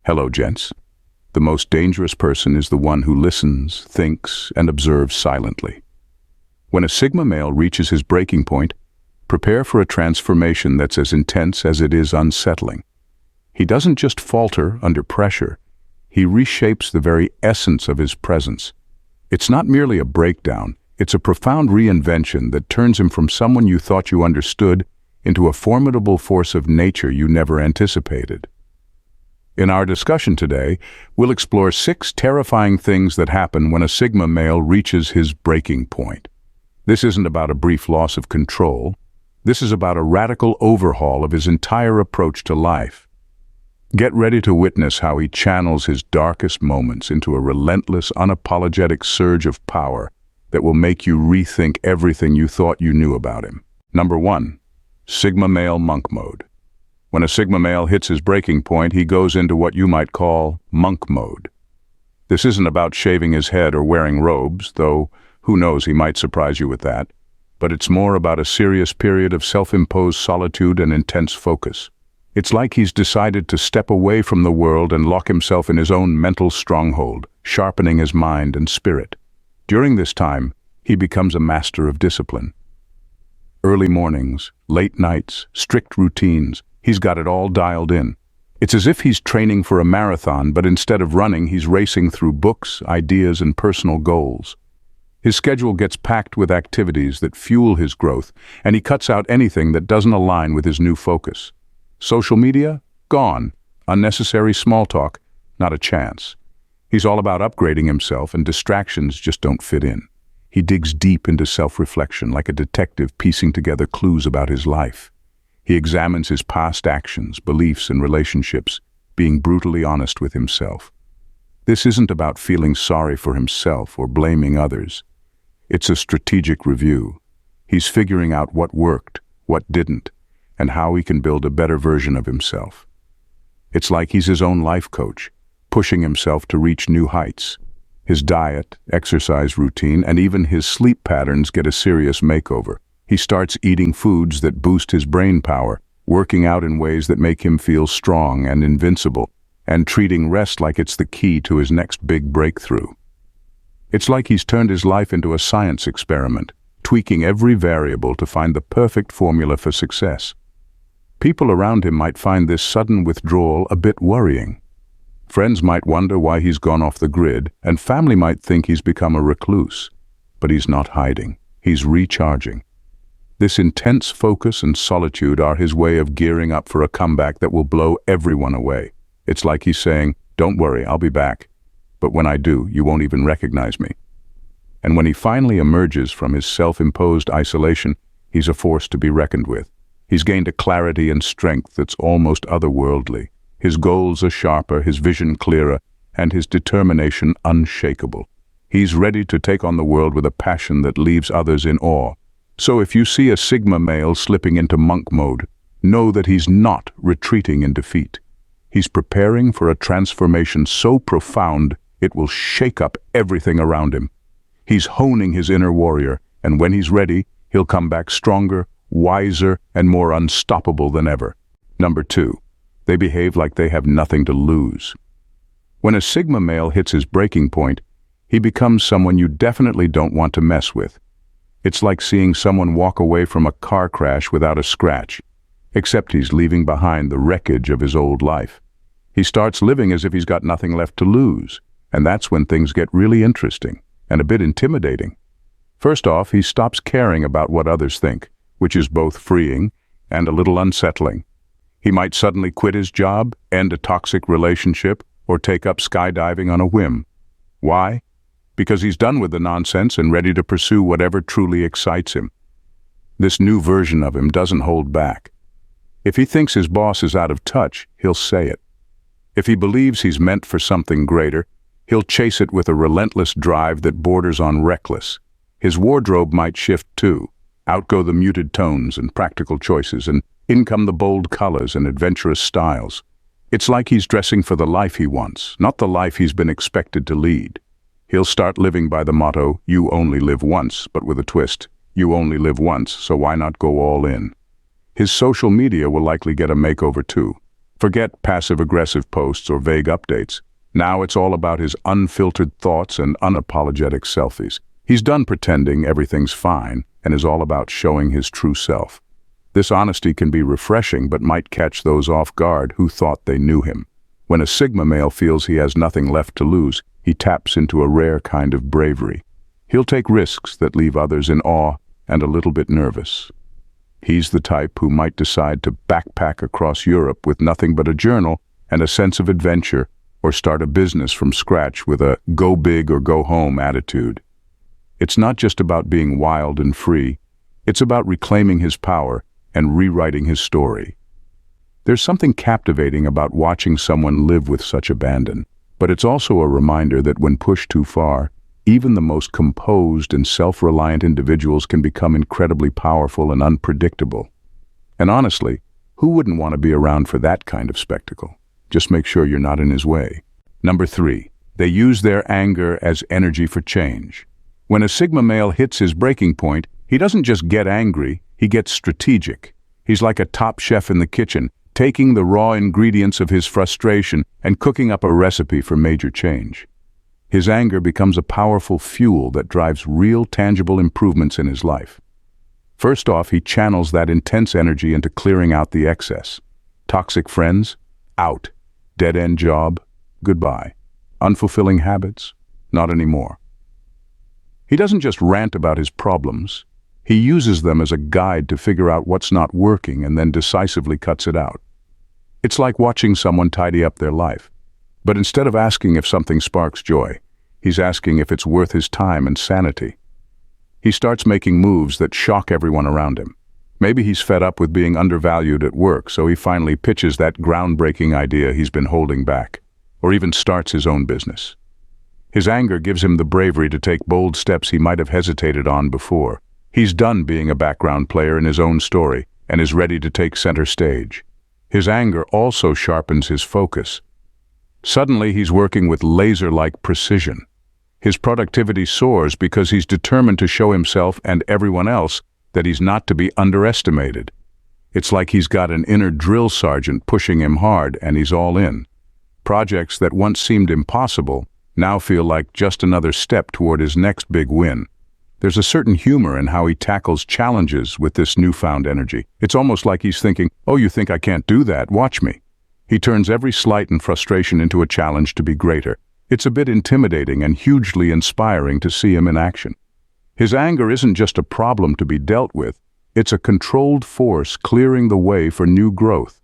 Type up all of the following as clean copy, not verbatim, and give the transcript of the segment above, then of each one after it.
Hello, gents. The most dangerous person is the one who listens, thinks, and observes silently. When a Sigma male reaches his breaking point, prepare for a transformation that's as intense as it is unsettling. He doesn't just falter under pressure, he reshapes the very essence of his presence. It's not merely a breakdown, it's a profound reinvention that turns him from someone you thought you understood into a formidable force of nature you never anticipated. In our discussion today, we'll explore 6 terrifying things that happen when a Sigma male reaches his breaking point. This isn't about a brief loss of control. This is about a radical overhaul of his entire approach to life. Get ready to witness how he channels his darkest moments into a relentless, unapologetic surge of power that will make you rethink everything you thought you knew about him. Number 1. Sigma male monk mode. When a Sigma male hits his breaking point, he goes into what you might call monk mode. This isn't about shaving his head or wearing robes, though who knows, he might surprise you with that. But it's more about a serious period of self-imposed solitude and intense focus. It's like he's decided to step away from the world and lock himself in his own mental stronghold, sharpening his mind and spirit. During this time, he becomes a master of discipline. Early mornings, late nights, strict routines, he's got it all dialed in. It's as if he's training for a marathon, but instead of running, he's racing through books, ideas, and personal goals. His schedule gets packed with activities that fuel his growth, and he cuts out anything that doesn't align with his new focus. Social media? Gone. Unnecessary small talk? Not a chance. He's all about upgrading himself, and distractions just don't fit in. He digs deep into self-reflection like a detective piecing together clues about his life. He examines his past actions, beliefs, and relationships, being brutally honest with himself. This isn't about feeling sorry for himself or blaming others. It's a strategic review. He's figuring out what worked, what didn't, and how he can build a better version of himself. It's like he's his own life coach, pushing himself to reach new heights. His diet, exercise routine, and even his sleep patterns get a serious makeover. He starts eating foods that boost his brain power, working out in ways that make him feel strong and invincible, and treating rest like it's the key to his next big breakthrough. It's like he's turned his life into a science experiment, tweaking every variable to find the perfect formula for success. People around him might find this sudden withdrawal a bit worrying. Friends might wonder why he's gone off the grid, and family might think he's become a recluse. But he's not hiding. He's recharging. This intense focus and solitude are his way of gearing up for a comeback that will blow everyone away. It's like he's saying, "Don't worry, I'll be back. But when I do, you won't even recognize me." And when he finally emerges from his self-imposed isolation, he's a force to be reckoned with. He's gained a clarity and strength that's almost otherworldly. His goals are sharper, his vision clearer, and his determination unshakable. He's ready to take on the world with a passion that leaves others in awe. So if you see a Sigma male slipping into monk mode, know that he's not retreating in defeat. He's preparing for a transformation so profound it will shake up everything around him. He's honing his inner warrior, and when he's ready, he'll come back stronger, wiser, and more unstoppable than ever. Number 2. They behave like they have nothing to lose. When a Sigma male hits his breaking point, he becomes someone you definitely don't want to mess with. It's like seeing someone walk away from a car crash without a scratch, except he's leaving behind the wreckage of his old life. He starts living as if he's got nothing left to lose, and that's when things get really interesting and a bit intimidating. First off, he stops caring about what others think, which is both freeing and a little unsettling. He might suddenly quit his job, end a toxic relationship, or take up skydiving on a whim. Why? Because he's done with the nonsense and ready to pursue whatever truly excites him. This new version of him doesn't hold back. If he thinks his boss is out of touch, he'll say it. If he believes he's meant for something greater, he'll chase it with a relentless drive that borders on reckless. His wardrobe might shift too. Out go the muted tones and practical choices, and in come the bold colors and adventurous styles. It's like he's dressing for the life he wants, not the life he's been expected to lead. He'll start living by the motto, "You only live once," but with a twist. You only live once, so why not go all in? His social media will likely get a makeover too. Forget passive-aggressive posts or vague updates. Now it's all about his unfiltered thoughts and unapologetic selfies. He's done pretending everything's fine and is all about showing his true self. This honesty can be refreshing but might catch those off guard who thought they knew him. When a Sigma male feels he has nothing left to lose, he taps into a rare kind of bravery. He'll take risks that leave others in awe and a little bit nervous. He's the type who might decide to backpack across Europe with nothing but a journal and a sense of adventure, or start a business from scratch with a go big or go home attitude. It's not just about being wild and free, it's about reclaiming his power and rewriting his story. There's something captivating about watching someone live with such abandon, but it's also a reminder that when pushed too far, even the most composed and self-reliant individuals can become incredibly powerful and unpredictable. And honestly, who wouldn't want to be around for that kind of spectacle? Just make sure you're not in his way. Number 3, they use their anger as energy for change. When a Sigma male hits his breaking point, he doesn't just get angry, he gets strategic. He's like a top chef in the kitchen, taking the raw ingredients of his frustration and cooking up a recipe for major change. His anger becomes a powerful fuel that drives real, tangible improvements in his life. First off, he channels that intense energy into clearing out the excess. Toxic friends? Out. Dead-end job? Goodbye. Unfulfilling habits? Not anymore. He doesn't just rant about his problems. He uses them as a guide to figure out what's not working and then decisively cuts it out. It's like watching someone tidy up their life. But instead of asking if something sparks joy, he's asking if it's worth his time and sanity. He starts making moves that shock everyone around him. Maybe he's fed up with being undervalued at work, so he finally pitches that groundbreaking idea he's been holding back, or even starts his own business. His anger gives him the bravery to take bold steps he might have hesitated on before. He's done being a background player in his own story and is ready to take center stage. His anger also sharpens his focus. Suddenly, he's working with laser-like precision. His productivity soars because he's determined to show himself and everyone else that he's not to be underestimated. It's like he's got an inner drill sergeant pushing him hard, and he's all in. Projects that once seemed impossible now feel like just another step toward his next big win. There's a certain humor in how he tackles challenges with this newfound energy. It's almost like he's thinking, "Oh, you think I can't do that? Watch me." He turns every slight and frustration into a challenge to be greater. It's a bit intimidating and hugely inspiring to see him in action. His anger isn't just a problem to be dealt with, it's a controlled force clearing the way for new growth.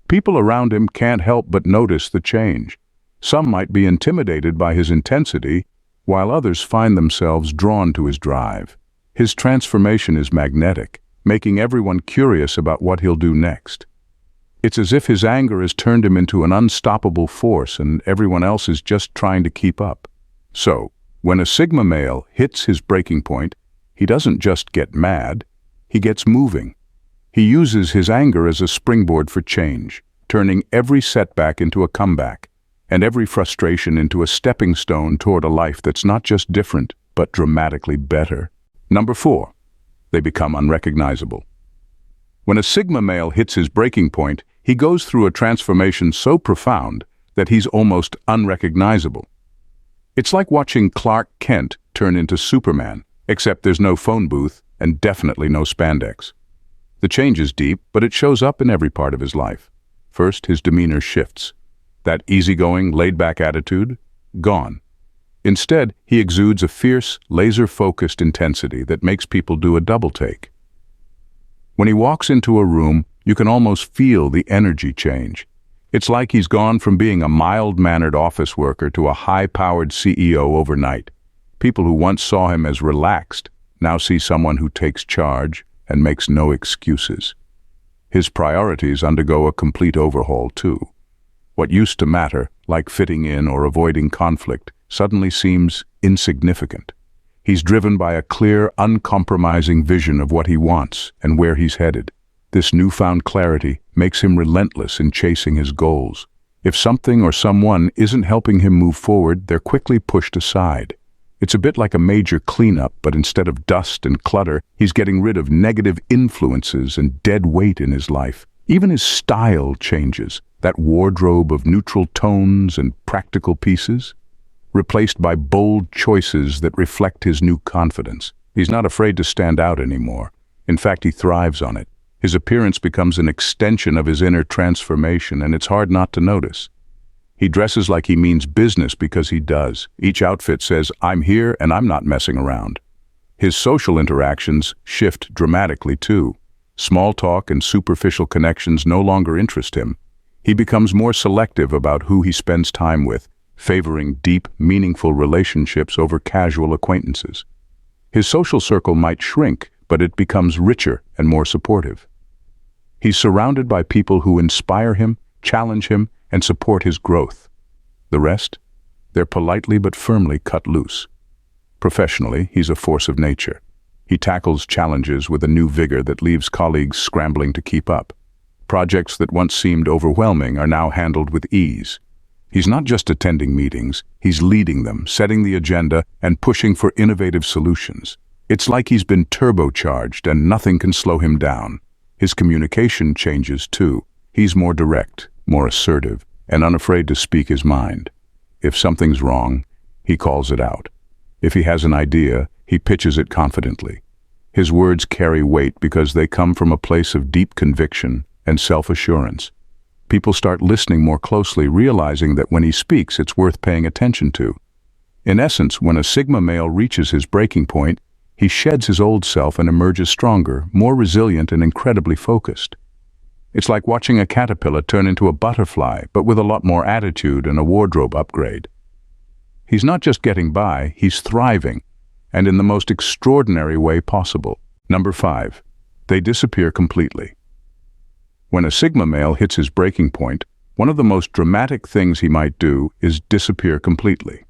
People around him can't help but notice the change. Some might be intimidated by his intensity, while others find themselves drawn to his drive. His transformation is magnetic, making everyone curious about what he'll do next. It's as if his anger has turned him into an unstoppable force and everyone else is just trying to keep up. So, when a Sigma male hits his breaking point, he doesn't just get mad, he gets moving. He uses his anger as a springboard for change, turning every setback into a comeback, and every frustration into a stepping stone toward a life that's not just different, but dramatically better. Number 4, they become unrecognizable. When a Sigma male hits his breaking point, he goes through a transformation so profound that he's almost unrecognizable. It's like watching Clark Kent turn into Superman, except there's no phone booth and definitely no spandex. The change is deep, but it shows up in every part of his life. First, his demeanor shifts. That easygoing, laid-back attitude, gone. Instead, he exudes a fierce, laser-focused intensity that makes people do a double-take. When he walks into a room, you can almost feel the energy change. It's like he's gone from being a mild-mannered office worker to a high-powered CEO overnight. People who once saw him as relaxed now see someone who takes charge and makes no excuses. His priorities undergo a complete overhaul, too. What used to matter, like fitting in or avoiding conflict, suddenly seems insignificant. He's driven by a clear, uncompromising vision of what he wants and where he's headed. This newfound clarity makes him relentless in chasing his goals. If something or someone isn't helping him move forward, they're quickly pushed aside. It's a bit like a major cleanup, but instead of dust and clutter, he's getting rid of negative influences and dead weight in his life. Even his style changes. that wardrobe of neutral tones and practical pieces, replaced by bold choices that reflect his new confidence. He's not afraid to stand out anymore. In fact, he thrives on it. His appearance becomes an extension of his inner transformation, and it's hard not to notice. He dresses like he means business because he does. Each outfit says, "I'm here and I'm not messing around." His social interactions shift dramatically too. Small talk and superficial connections no longer interest him. He becomes more selective about who he spends time with, favoring deep, meaningful relationships over casual acquaintances. His social circle might shrink, but it becomes richer and more supportive. He's surrounded by people who inspire him, challenge him, and support his growth. The rest? They're politely but firmly cut loose. Professionally, he's a force of nature. He tackles challenges with a new vigor that leaves colleagues scrambling to keep up. Projects that once seemed overwhelming are now handled with ease. He's not just attending meetings, he's leading them, setting the agenda, and pushing for innovative solutions. It's like he's been turbocharged and nothing can slow him down. His communication changes too. He's more direct, more assertive, and unafraid to speak his mind. If something's wrong, he calls it out. If he has an idea, he pitches it confidently. His words carry weight because they come from a place of deep conviction and self-assurance. People start listening more closely, realizing that when he speaks, it's worth paying attention to. In essence, when a Sigma male reaches his breaking point, he sheds his old self and emerges stronger, more resilient, and incredibly focused. It's like watching a caterpillar turn into a butterfly, but with a lot more attitude and a wardrobe upgrade. He's not just getting by, he's thriving, and in the most extraordinary way possible. Number 5. They disappear completely. When a Sigma male hits his breaking point, one of the most dramatic things he might do is disappear completely.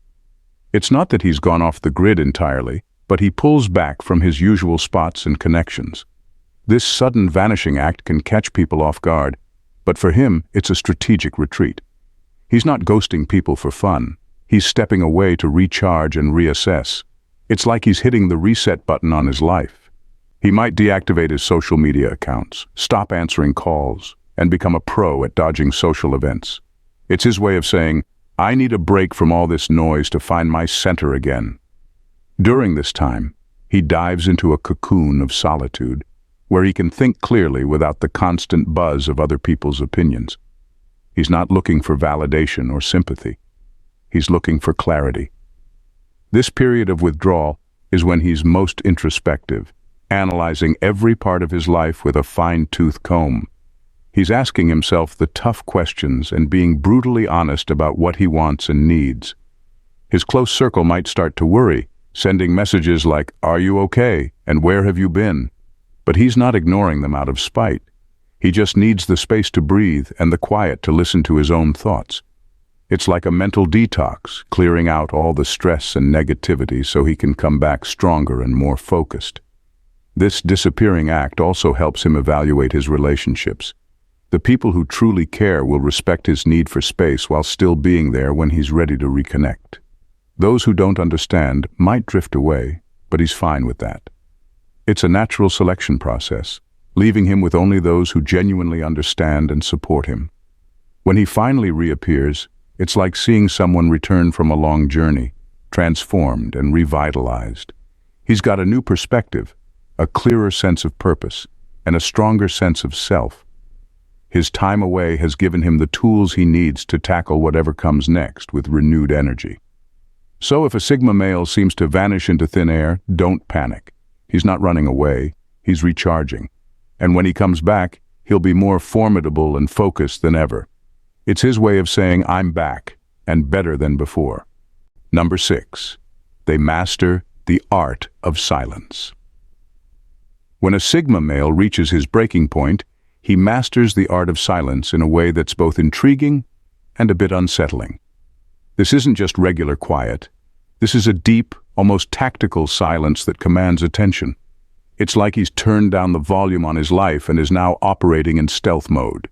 It's not that he's gone off the grid entirely, but he pulls back from his usual spots and connections. This sudden vanishing act can catch people off guard, but for him, it's a strategic retreat. He's not ghosting people for fun. He's stepping away to recharge and reassess. It's like he's hitting the reset button on his life. He might deactivate his social media accounts, stop answering calls, and become a pro at dodging social events. It's his way of saying, "I need a break from all this noise to find my center again." During this time, he dives into a cocoon of solitude, where he can think clearly without the constant buzz of other people's opinions. He's not looking for validation or sympathy. He's looking for clarity. This period of withdrawal is when he's most introspective, analyzing every part of his life with a fine-tooth comb. He's asking himself the tough questions and being brutally honest about what he wants and needs. His close circle might start to worry, sending messages like, "Are you okay?" and "Where have you been?" But he's not ignoring them out of spite. He just needs the space to breathe and the quiet to listen to his own thoughts. It's like a mental detox, clearing out all the stress and negativity so he can come back stronger and more focused. This disappearing act also helps him evaluate his relationships. The people who truly care will respect his need for space while still being there when he's ready to reconnect. Those who don't understand might drift away, but he's fine with that. It's a natural selection process, leaving him with only those who genuinely understand and support him. When he finally reappears, it's like seeing someone return from a long journey, transformed and revitalized. He's got a new perspective, a clearer sense of purpose, and a stronger sense of self. His time away has given him the tools he needs to tackle whatever comes next with renewed energy. So if a Sigma male seems to vanish into thin air, don't panic. He's not running away, he's recharging. And when he comes back, he'll be more formidable and focused than ever. It's his way of saying, "I'm back, and better than before." Number 6. They master the art of silence. When a Sigma male reaches his breaking point, he masters the art of silence in a way that's both intriguing and a bit unsettling. This isn't just regular quiet. This is a deep, almost tactical silence that commands attention. It's like he's turned down the volume on his life and is now operating in stealth mode.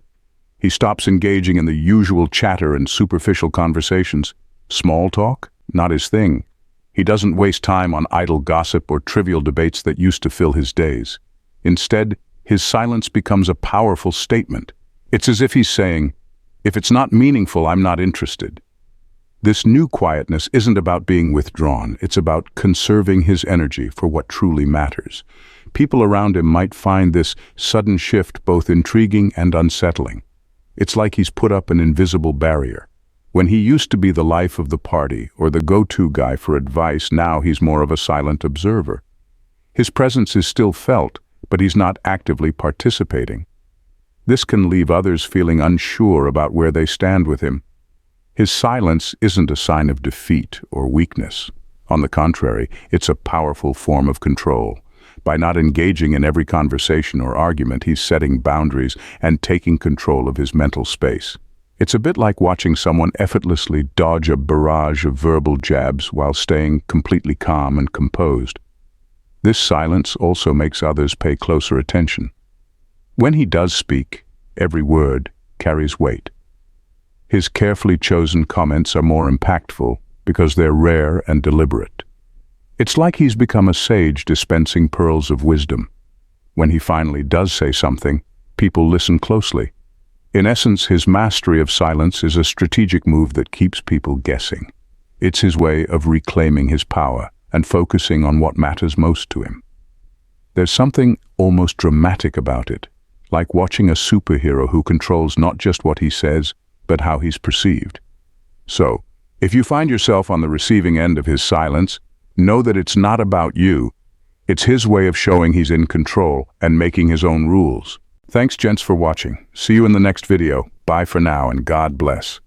He stops engaging in the usual chatter and superficial conversations. Small talk? Not his thing. He doesn't waste time on idle gossip or trivial debates that used to fill his days. Instead, his silence becomes a powerful statement. It's as if he's saying, If it's not meaningful, I'm not interested. This new quietness isn't about being withdrawn, it's about conserving his energy for what truly matters. People around him might find this sudden shift both intriguing and unsettling. It's like he's put up an invisible barrier. When he used to be the life of the party or the go-to guy for advice, now he's more of a silent observer. His presence is still felt, but he's not actively participating. This can leave others feeling unsure about where they stand with him. His silence isn't a sign of defeat or weakness. On the contrary, it's a powerful form of control. By not engaging in every conversation or argument, he's setting boundaries and taking control of his mental space. It's a bit like watching someone effortlessly dodge a barrage of verbal jabs while staying completely calm and composed. This silence also makes others pay closer attention. When he does speak, every word carries weight. His carefully chosen comments are more impactful because they're rare and deliberate. It's like he's become a sage dispensing pearls of wisdom. When he finally does say something, people listen closely. In essence, his mastery of silence is a strategic move that keeps people guessing. It's his way of reclaiming his power and focusing on what matters most to him. There's something almost dramatic about it, like watching a superhero who controls not just what he says, but how he's perceived. So, if you find yourself on the receiving end of his silence, know that it's not about you. It's his way of showing he's in control and making his own rules. Thanks, gents, for watching. See you in the next video. Bye for now, and God bless.